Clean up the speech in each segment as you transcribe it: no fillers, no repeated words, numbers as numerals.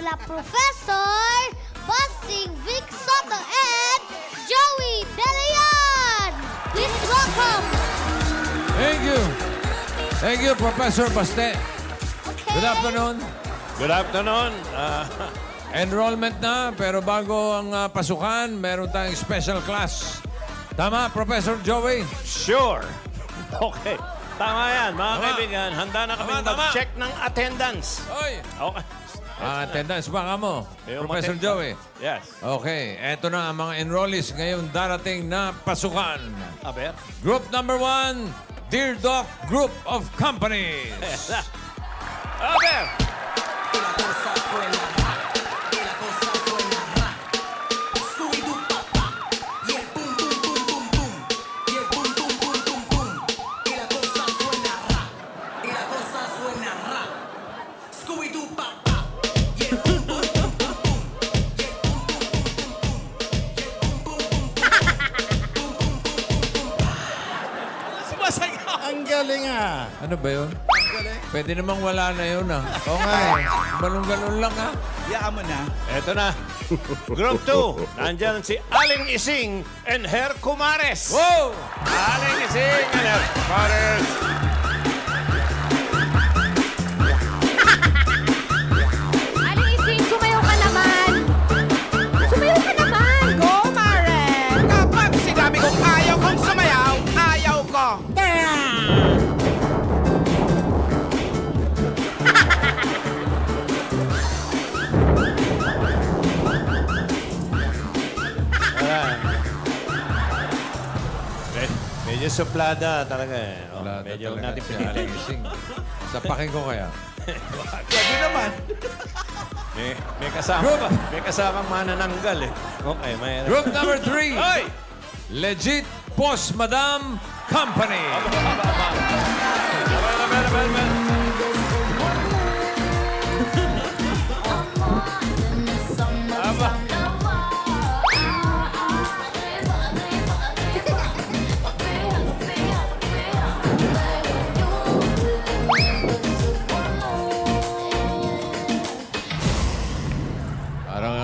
sila Professor Bossing Vic Soto and Joey De Leon. Please welcome. Thank you. Thank you, Professor Baste. Okay. Good afternoon. Good afternoon. Enrollment na, pero bago ang pasukan, meron tayong special class. Tama, Professor Joey? Sure. Okay. Tama yan, mga kaibigan. Handa na kami Tama. mag-check ng attendance. Oy! Okay. Attendance baka mo, Yung Professor attendance. Joey. Yes. Okay, eto na ang mga enrollees ngayon darating na pasukan. Aber. Group number 1, Dear Doc Group of Companies. Aber. Ang galing ah. Ano ba yun? Pwede namang wala na yun Oo nga eh. Balong-galon lang Yaan mo na. Eto na. Group 2. Nandyan si Aling Ising and Her Kumares. Wow! Aling Ising and Her Kumares. Aling Ising, sumayaw ka naman. Sumayaw ka naman. Go, Maren! Kapag sinabi kong ayaw kong sumayaw, ayaw ko. Medyo suplada talaga eh. Oh, Wala medyo talaga natin si pilitin. Aling Ising. Sapakin ko kaya. Pwede naman. May kasamang manananggal eh. Okay, may... Group number 3, Hoy! Legit Boss Madam Company.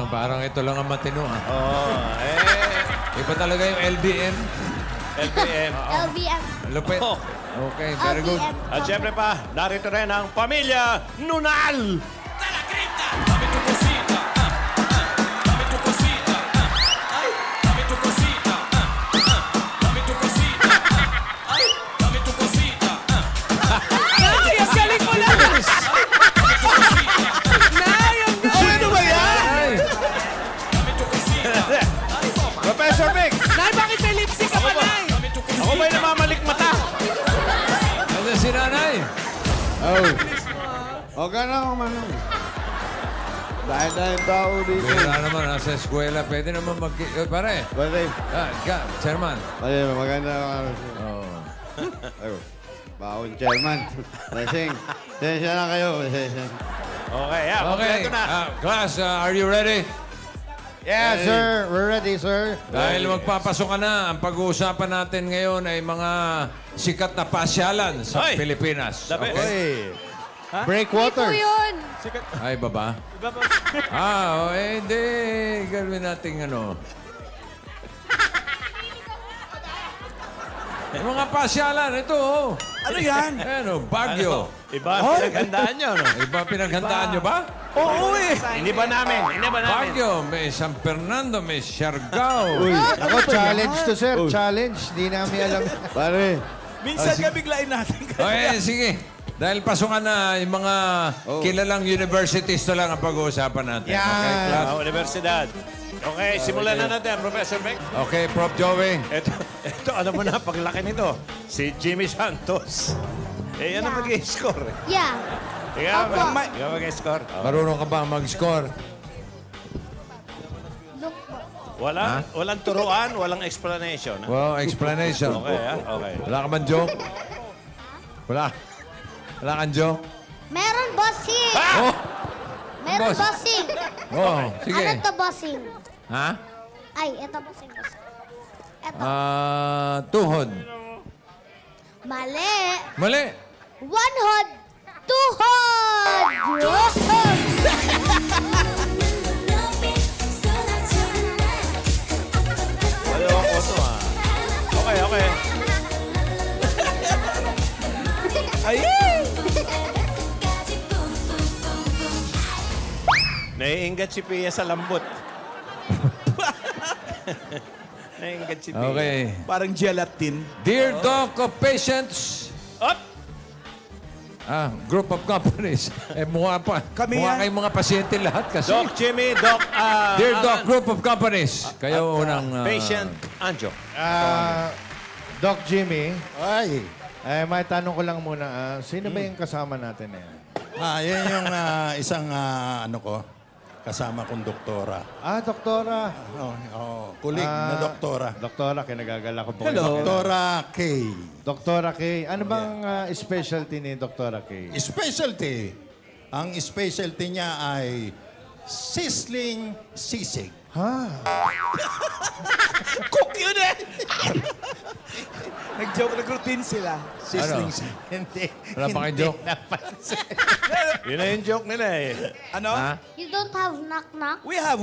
Parang ito lang ang matino, ha? Iba talaga yung LBM. LPM. LBM. Lupit. Oh. Okay, very good. LBM. At syempre pa, narito rin ang pamilya Nunal. Nay, ang galing mo na! Nay, ang galing! Ano ba yan? Professor Vic, Nay, bakit may lipstick ka pa, Nay? ako ba'y namamalik mata? Ano si nanay? Oh. Huwag ka na kumanong. Dahil tao dito. Bira naman, nasa eskwela. Pwede naman pare. Pwede. Chairman. Pwede, maganda ka. Oh. Ayun. Baon chairman. Blessing. Sensya na kayo. Okay, yeah. Okay, Kompleto na. class, are you ready? Yeah, sir. We're ready, sir. Dahil magpapasok ka na, ang pag-uusapan natin ngayon ay mga sikat na pasyalan sa Hoy! Pilipinas. The best. Okay. Ito Breakwater. yun. Ay, baba? Hindi. Gawin natin ano. Yung mga pasyalan, ito. Ano yan? Ano, Baguio. Iba ang pinaghandaan nyo, no? Iba pinaghandaan nyo ba? Oo eh. Hindi ba namin? Hindi ba namin? Baguio, may San Fernando, may Siargao. Uy, ako challenge to, sir. Challenge. Di namin alam. Pare. Minsan ka biglain natin. Okay, sige. Dahil pasukan na yung mga kilalang universities na lang ang pag-uusapan natin. Yan. Okay, class? Universidad. Okay, simulan na natin, Professor Vic. Okay, Prof. Joey. Ito, alam mo na, paglaki nito, si Jimmy Santos. Eh, yan ang Yeah. mag-i-score. Yeah. Opo. Ikaw mag-i-score. Marunong ka ba mag-score? Look po. Walang turuan, walang explanation. Ha? Well, explanation. Okay, ha? Okay. Wala ka man joke? Wala. Wala kang joke? Meron bossing. Oh! Meron Boss. bossing. Oh, sige. Ano to bossing? Ha? Ay, ito bossing. Ito. Tuhod. Mali. Mali. One hod. Two hod. Naiingat si Pia sa lambot. Naiingat si Pia. Okay. Parang gelatin. Dear Doc of Patients, Up! group of companies. Mukha pa. Kami Mukha yan. kayong mga pasyente lahat kasi. Doc Jimmy, Doc Dear Alan. Doc, group of companies. Kayo unang... Patient Anjo. Doc Jimmy, Ay. may tanong ko lang muna. Sino ba yung kasama natin na yan? Yan yung isang ano ko, kasama kong doktora. Doktora. Kulig na doktora. Doktora, kinagagala ko po. Hello. Doktora K. Doktora K. Ano bang specialty ni Doktora K? Specialty. Ang specialty niya ay sizzling sisig. Cook yun eh! Nag-joke, nag-routine sila. Sizzling Ano? sisig. Hindi. Wala pa kayong joke? Yun na yung joke nila eh. Ano? You don't have knock-knock? We have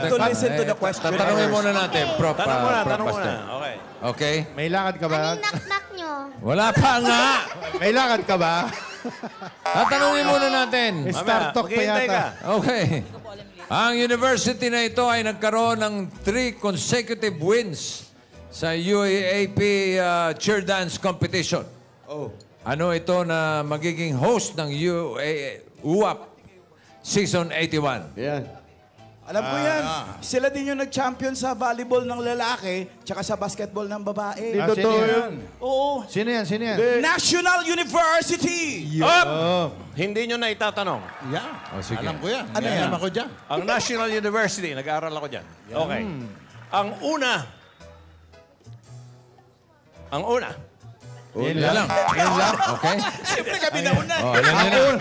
to listen to the question. Tatanungin muna natin, Prof. Tanong muna, Prof. tanong muna. Pastor. Okay. Okay? May lakad ka ba? Anong knock-knock nyo? Wala pa nga! May lakad ka ba? Tatanungin muna natin. Star Talk pa maghihintay yata. ka. Okay. Ang university na ito ay nagkaroon ng 3 consecutive wins sa UAAP cheer dance competition. Ano ito na magiging host ng UAP Season 81? Alam ko yan. Sila din yung nag-champion sa volleyball ng lalaki tsaka sa basketball ng babae. Sino yan? Oo. Sino yan? Sino yan? National University! Hindi nyo na itatanong. Yeah. sige. Alam ko yan. Ano yan? Alam ako dyan. Ang National University, nag-aaral ako dyan. Okay. Ang una. Yan lang. Yan lang. Okay? Siyempre kami na una. Yan lang.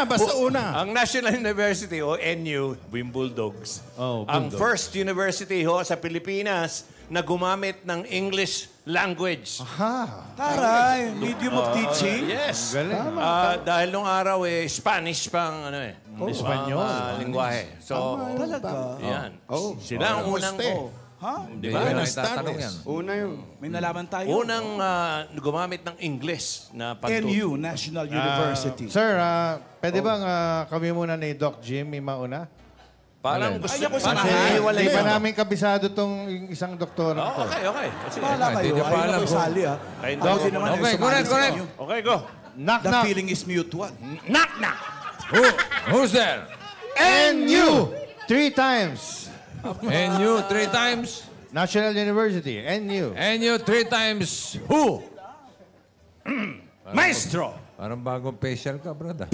Basta una. Ang National University o NU, Bulldogs. Ang first university ho sa Pilipinas na gumamit ng English language. Taray, medium of teaching. Yes. Galing. Dahil nung araw Spanish pang Espanyol. lingwahe. So, Talaga. yan. Sila ang unang Di ba? ba? Itatanong yan. May nalaman tayo. Unang gumamit ng English na pagtuturo. NU, National University. Sir, pwede bang kami muna ni Doc Jim may mauna? Parang gusto Ayaw ko parang samahan. hinihiwalay Hindi pa mo. namin kabisado tong isang doktora ko. Okay. Sige. Bahala kayo. Hindi pa Ayaw alam na ko kung- sali, ha? Kayo Ako daw. din naman, Okay, sumali correct, sa correct. inyo. Okay, go. Knock, The knock. feeling is mutual. Who's there? NU! 3 times. NU 3 times. National University, NU. NU 3 times. Who? Maestro! Parang bagong facial ka, brother.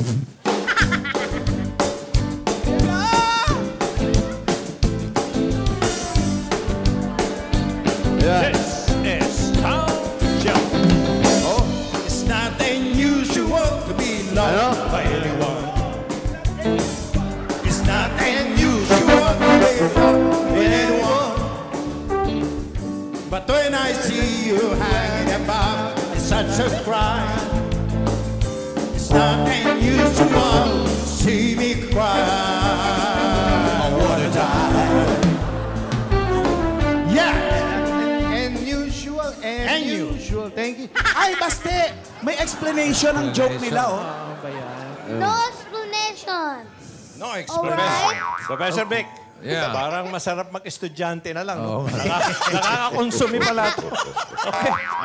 This is Tom Jones. It's not unusual to be loved by anyone. It's not unusual to be loved by anyone. But when I see you hanging about, it's such a crime. It's not unusual to see me cry. I wanna die. Yeah. Unusual. Thank you. Ay, baste! May explanation ang joke nila, oh. No explanation. No Alright? Professor Vic. Yeah. Parang masarap mag-estudyante na lang. Oo. No? Nakakakonsumi pala ito.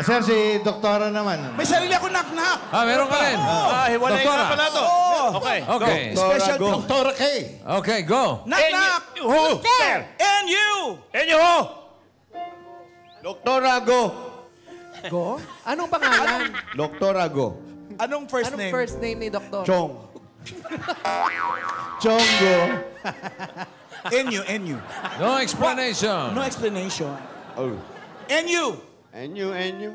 Sir, si doktora naman. May sarili ako knock-knock. Meron ka rin. Hiwalay Doktora. na pala ito. Okay. Okay. Special Doktora K. Okay, go. knock-knock. Who? There. NU. And you who? Doktora Go. Go? Anong pangalan? Doktora Go. Anong first Anong name? first name ni Doktor? Chong. Chonggo. NU. No explanation. No explanation. Oh. NU. NU.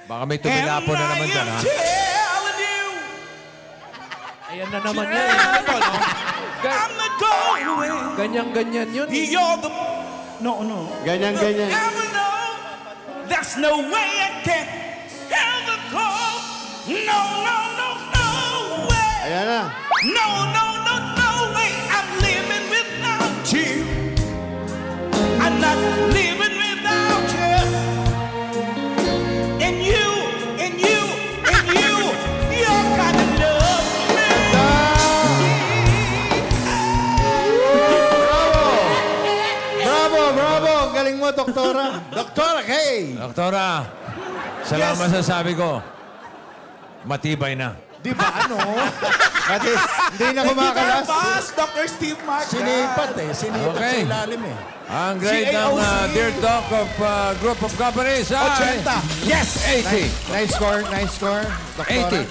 Baka may tumilapo na naman dyan, ha? telling you, Ayan na naman yan. I'm not going. Ganyan-ganyan yun. You're the... No. Ganyan. Ever know, there's no way I can ever go. No way. Ayan na. No way. I'm living without you. I'm not living without you. And you, you're gonna love me. Doktora. Doktora Kay. Doktora, salamat sa sabi ko. Matibay na. Di ba ano? Kasi hindi na kumakalas. Boss, Dr. Steve Mark. Sinipat eh. Sinipat Okay. sa ilalim eh. Ang grade ng Dear Doc of Group of Companies ay 80. Yes! 80. Nice score, nice score. Doktora. 80.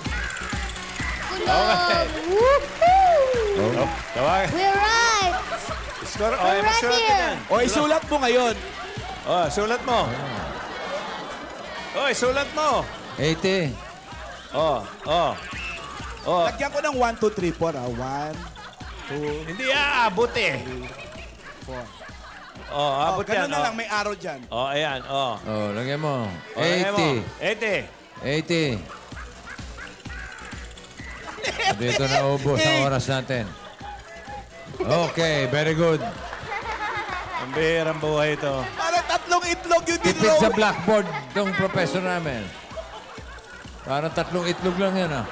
Okay. Woohoo! Tawag. We're right! Score. We're right Masulat here. yan. O, isulat mo ngayon. Sulat mo. Sulat mo. 80. Lagyan ko ng 1, 2, 3, 4. 1, Hindi aabot eh. 4. Abot yan. Ganun na lang, may arrow dyan. Ayan. Oh, lagyan mo. Lagyan mo. 80. 80. 80. Dito na ubos ang oras natin. Okay, very good. Ang bihirang buhay ito. Parang 3 itlog yung Tipid dinrow. sa blackboard ng professor namin. Parang 3 itlog lang yan, ah.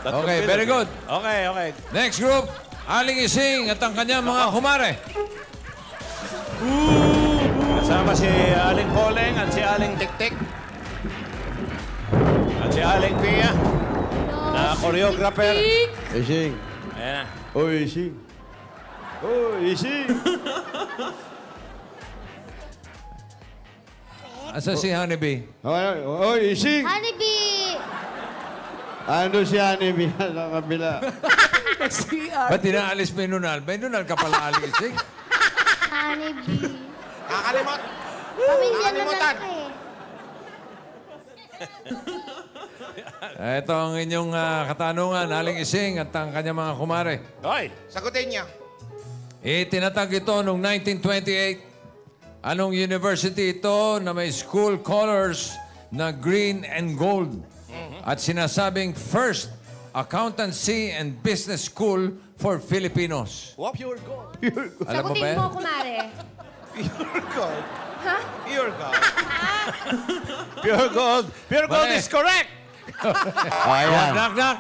Okay, very good. Okay. Next group, Aling Ising at ang kanyang mga kumare. Kasama si Aling Poleng at si Aling Tiktik. At si Aling Pia. Na choreographer. Ising. Ayan na. Oy, Ising. Oy, Ising. Asa si Honeybee? Oy, Ising. Honeybee! Ano si Honeybee sa kabila? Ba't tinaalis mo yung Nunal? May Nunal ka pala, Aling Ising? Honeybee. Kakalimot. Pamilya na lalaki. Ito ang inyong katanungan, Aling Ising at ang kanyang mga kumare. Hoy! Sagutin niya. Itinatag ito noong 1928. Anong university ito na may school colors na green and gold? At sinasabing first accountancy and business school for Filipinos. Pure gold. Alam mo ba Sagutin yan? mo, kumare. Pure gold. Ha? Pure gold. Pure gold. Pure gold Mali. is correct. Knock, knock.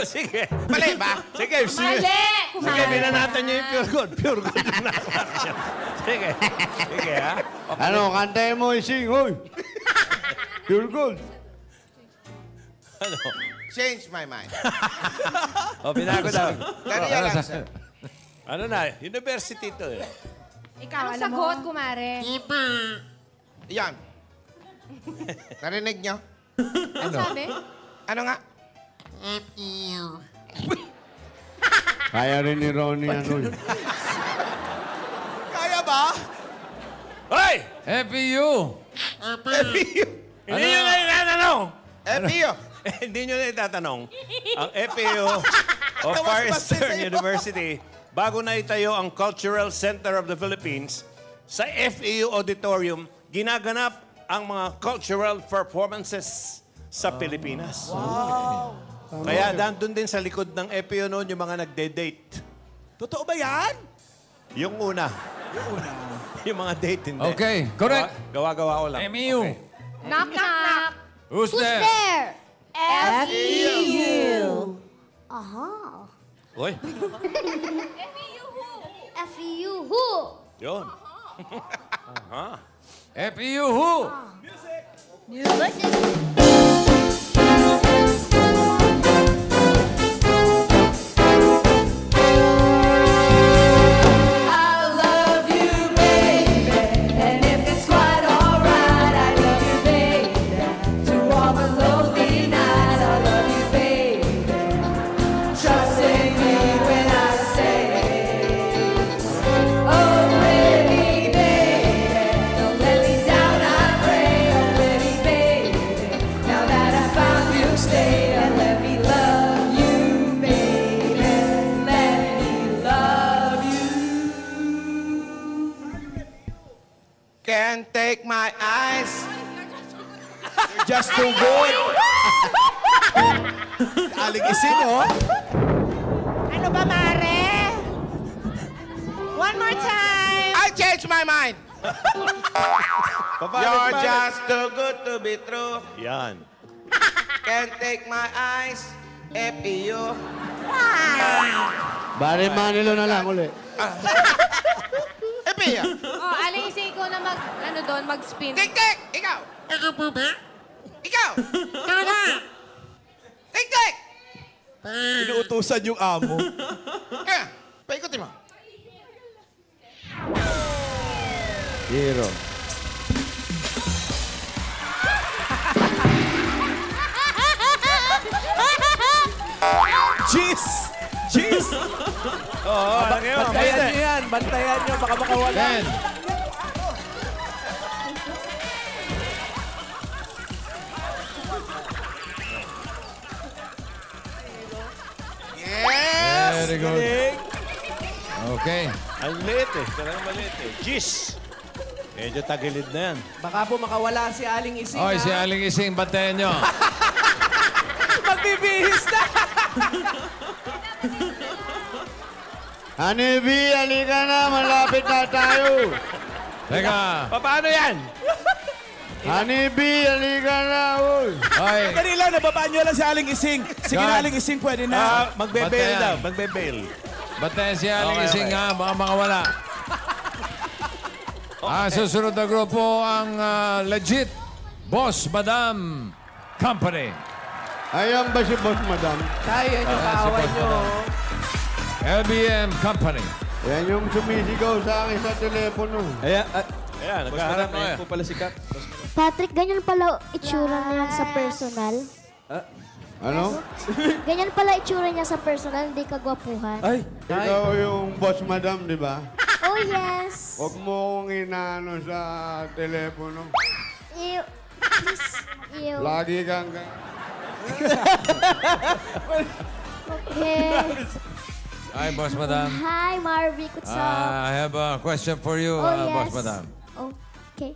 Sige. Mali ba? Sige. Mali! Sige, Kumare. binanatan niyo yung pure gold. Pure gold yung nasa. Sige. Sige, ha? Ano, kantayin mo, Ising. Oy. Pure gold. Ano? Change my mind. Binago daw. Dariya lang, sir. Ano na? University to eh. Ikaw, anong sagot, kumare? Yan. Narinig niyo? Ano sabi? Ano nga? Kaya rin ni Ronnie ano. Kaya ba? Hoy! FEU. Hindi nyo na itatanong. FEO. Hindi nyo na itatanong. Ang FAO o Far Eastern University, bago na itayo ang Cultural Center of the Philippines, sa FAO Auditorium, ginaganap ang mga cultural performances sa Pilipinas. Wow! Kaya nandun din sa likod ng FAO noon yung mga nagde-date. Totoo ba yan? Yung una. Yung mga date, hindi. Okay, correct. Gawa-gawa ko lang. FEU. Knock, knock. Who's Who's there? there? F-E-U. Aha. Uy, F-E-U. Who? yun. FEU who? Music. Can't take my eyes. You're just too good. Aling Ising, oh. Ano ba, Mare? One more time. I changed my mind. You're just too good to be true. Yan. Can't take my eyes. FEO. Bari Manilo na lang ulit. FEO. Yupi! Oh, Aling Ising, ikaw na mag-spin. Tik-tik! Ikaw! Ikaw po ba? Ikaw! Tama! Tik-tik! Inuutusan yung amo. Kaya, paikutin mo. Hero. Cheese! Cheese! Oo, ano kayo? Bantayan nyo yan. Bantayan nyo. Baka makawala. 10, Yes! very good. Okay. Ang liit eh. Talagang maliit eh. Jeez! Medyo tagilid na yan. Baka po makawala si Aling Ising. Oy, si ha? Aling Ising, bantayan nyo. Magbibihis na. Honey bee, halika na. Malapit na tayo. Teka. Paano yan? Honey bee, halika na. Uy. Oy, Kanila, nababaan nyo lang si Aling Ising. Sige God. na, Aling Ising, pwede na. Magbe-bail Bantayan. daw. Magbe-bail. bantayan si Aling Okay, Ising okay. ha. Baka makawala. Susunod na grupo ang legit Boss Madam Company. Ayan ba si Boss Madam? Tayo yung kaaway nyo. LBM Company. Yan yung sumisigaw sa akin sa telepono. Ayan, Ayan, nagkaharap na yan. po pala si Kat. Patrick, ganyan pala itsura niya sa personal. Ano? Ganyan pala itsura niya sa personal, hindi kagwapuhan. Ay, Ikaw yung Boss Madam, di ba? Oh, yes. Huwag mo akong inaano sa telepono. Ew. Please, ew. Lagi kang... Okay. Hi, Boss Madam. Hi, Marvic. What's up? I have a question for you, Oh, yes. Boss Madam. Okay.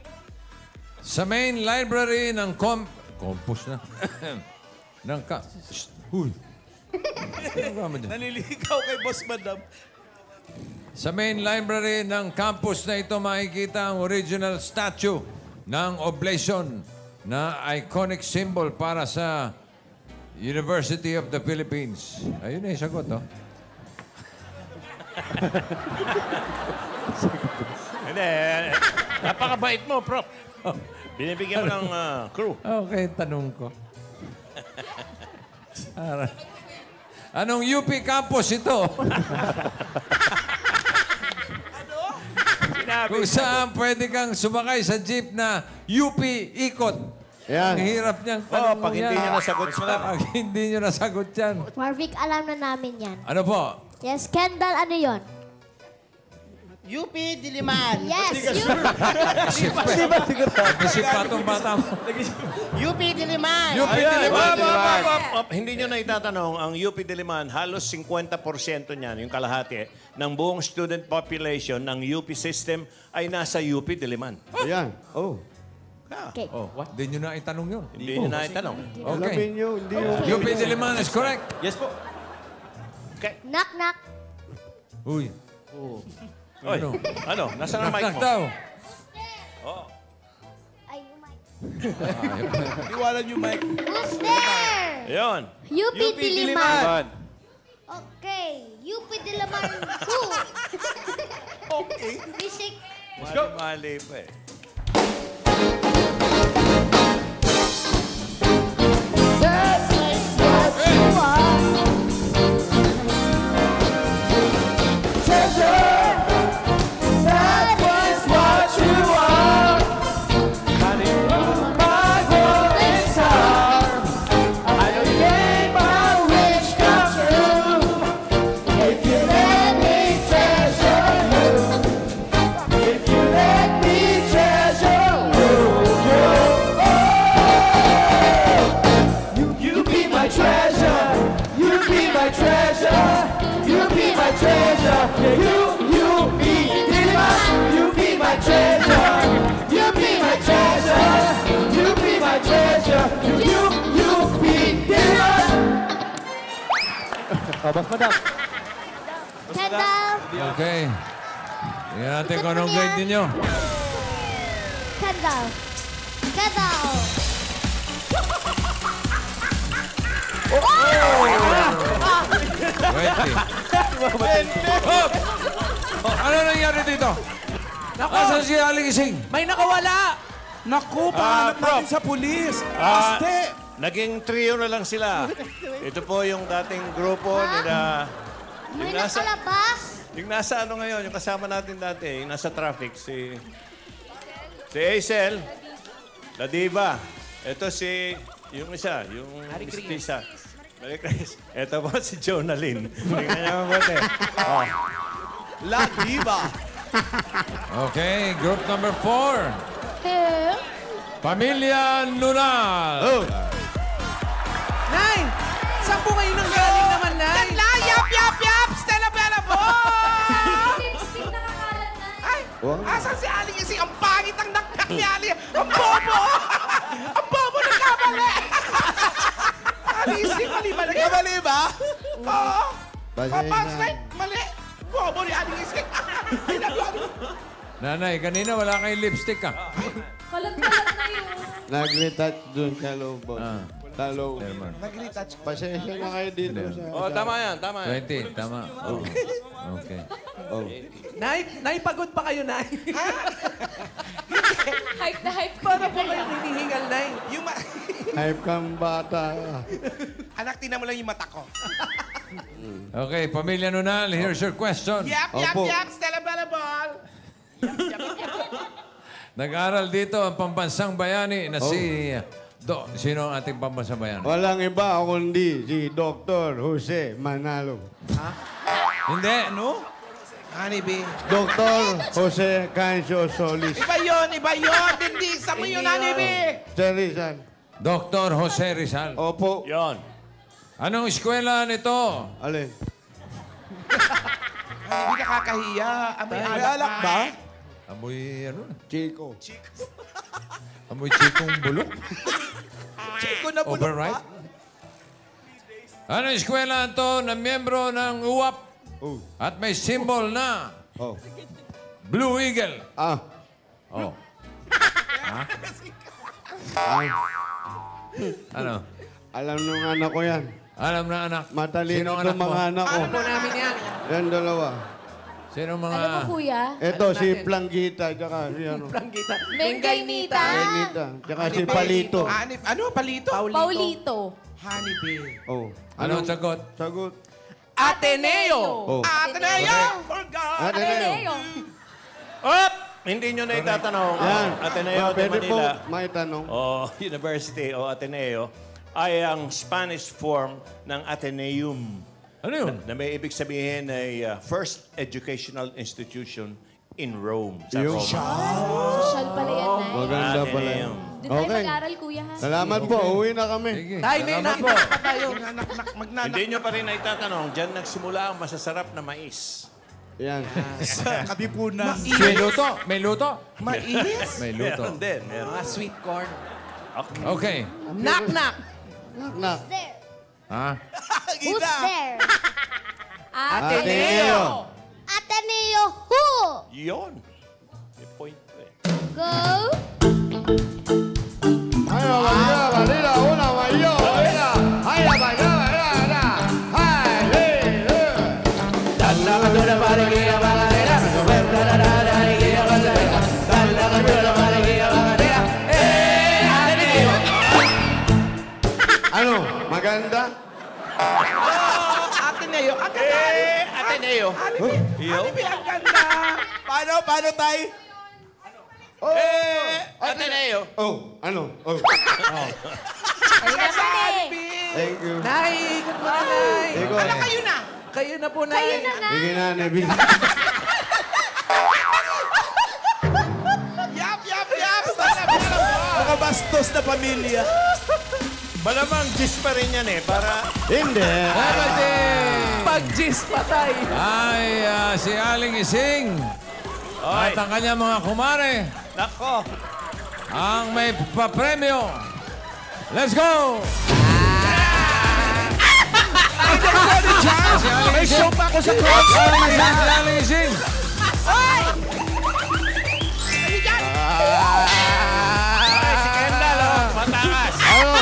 Sa main library ng Compus na. ng Huy. Ano ba mo dyan? naliligaw kay Boss Madam. Sa main library ng campus na ito makikita ang original statue ng oblation na iconic symbol para sa University of the Philippines. Ayun na yung sagot, oh. Hindi. Napakabait mo, Prof. Binibigyan mo ng crew. Okay, tanong ko. Anong UP campus ito? Kung saan pwede kang sumakay sa jeep na UP ikot. Yan. Ang hirap niyang Oh, tanong pag hindi niya nasagot siya. Pag hindi niyo nasagot yan. Marvic, alam na namin yan. Ano po? Yes, Kendall, ano yon? UP Diliman. Yes, you. Kasi patong bata mo. UP Diliman. UP Diliman. Hindi nyo na itatanong, ang UP Diliman, halos 50% niyan, yung kalahati, ng buong student population ng UP system ay nasa UP Diliman. Ayan. Oh. Okay. Oh, what? Hindi nyo na itanong yun. Hindi nyo na itanong. Okay. Alamin nyo, hindi yung... UP Diliman is correct. Yes po. Knock, knock. Uy. Oy, ano? Nasaan ang mic Knock mo? daw. Ay, yung mic. Iwanan yung mic. Who's there? Ayun. UP Diliman. Diliman. Okay. UP Diliman who? Okay. Music. Mali pa eh. Boss Madam. Kendall. Okay. Tingnan natin kung anong grade ninyo. Kendall. Kendall. Wait. Oh! Ano nangyari dito? Nako, Asan si Aling Ising? may nakawala. Naku, pahanap Prof. natin sa pulis. Ah, Aste. Naging trio na lang sila. Ito po yung dating grupo nila. May Yung nasa, nakalabas. yung nasa ano ngayon, yung kasama natin dati, yung nasa traffic, si Hazel, La Diva. Ito si, yung isa, yung Miss Tisa. Marie Chris. Ito po si Jonalyn. Tingnan niyo mabuti. Oh. La Diva. Okay, group number 4. Eh, Pamilya Lunal. Nay, saan po kayo nang galing naman, Nay? Yap! Stella Bella po! Lipstick nakakalat na. Ay! Asan si Aling Ising? Ang pangit ang nakak ni Aling! Ang bobo! Ang bobo ng kamali! Aling Ising, mali ba? Nagkamali ba? Oo! Pasensya. Papasay! Mali! Bobo ni Aling Ising! Ay, nagwag! Nanay, kanina wala kayong lipstick ah. Kalat-kalat na yun. Nag-retouch dun sa loob, boss. Ah. Sa loob. Nag-retouch. Pasensya na kayo dito sa... Oh, tama yan, tama yan. 20, tama. Oh. Okay. Oh. Nay, pagod pa kayo, Nay. Hype na hype Para po kayo hinihingal, Nay. Yung Hype kang bata. Anak, tinan mo lang yung mata ko. Okay, Pamilya Lunal, here's your question. Yap! Opo. Stella Bella Ball! Nag-aral dito ang pambansang bayani na si... Sino ang ating pambansang bayani? Walang iba kundi si Dr. Jose Manalo. Hindi. Ano? Honeybee. Dr. Jose Cancio Solis. Iba yun! Hindi, sa mo yun, Honeybee! Sir Rizal. Dr. Jose Rizal. Opo. Yon. Anong eskwela nito? Alin? Hindi nakakahiya. May May alak ba? Amoy ano? Chico. Amoy chikong bulok? Chico na bulok Overripe? Anong eskwela ito na miyembro ng UAP Oh. at may symbol na Oh. Blue Eagle? Ah. Oh. Ano? Alam nung anak ko yan. Alam na anak. Matalino Sino itong mo? mga anak ko. Ano po namin yan? Yan dalawa. Sino mga... Alam mo, kuya? Ito Alam si natin. Planggita, tsaka si ano. Planggita. Mengaynita. Planggita, tsaka si Palito. Ano? Palito? Paulito. Honeybee. Oh. Ano ang sagot? Sagot. Ateneo. Oh. Ateneo! For God! Ateneo. Op! Hindi nyo na itatanong. Yan. Ateneo de Pwede po Manila. may tanong. O University o Ateneo ay ang Spanish form ng Ateneum. Ano yun? Na may ibig sabihin ay first educational institution in Rome. Sa Yung Roma. Social pala yan, Nay. Maganda pala Ateneo. yun. Doon tayo Okay. mag-aral, kuya, ha? Salamat po. Uwi na kami. Sige. Tay, may Salamat po. nakita pa tayo. Hindi nyo pa rin naitatanong, dyan nagsimula ang masasarap na mais. Yan. Kabipunan. May luto? May luto? Mainis? May luto. Meron din. Meron. Mga sweet corn. Okay. Knock-knock. Knock. there. Ha? Who's there? Ateneo. Ateneo who? Yun. May point ko eh. Go. Ay, María, María, una mayor. María. Ay, María, María. Ay, Dalla cantura parigia bagadera. Roberta la parigia bagadera. Dalla cantura parigia bagadera. Ateneo. Ano? Maganda? Ateneo. Ateneo. Honeybee, ang ganda. Paano tayo? Ateneo. Oh, ano? Oh. Ayun naman eh. Thank you. Nay, ikot mo na, Nay. Ikaw. Wala kayo na. Kayo na po, Nay. Kayo na nga. Sige na, Nebi. Yap! Stella Bella Ball! Nakabastos na pamilya. Malamang gis pa rin yan eh. Para Hindi. Pag-gis patay. Ay, si Aling Ising. Oy. At ang kanyang mga kumare. Nako. Ang may papremyo. Let's go! May show pa ako sa cross. Si Aling Ising. Ay, si Kendall, oh. Matakas. Ano?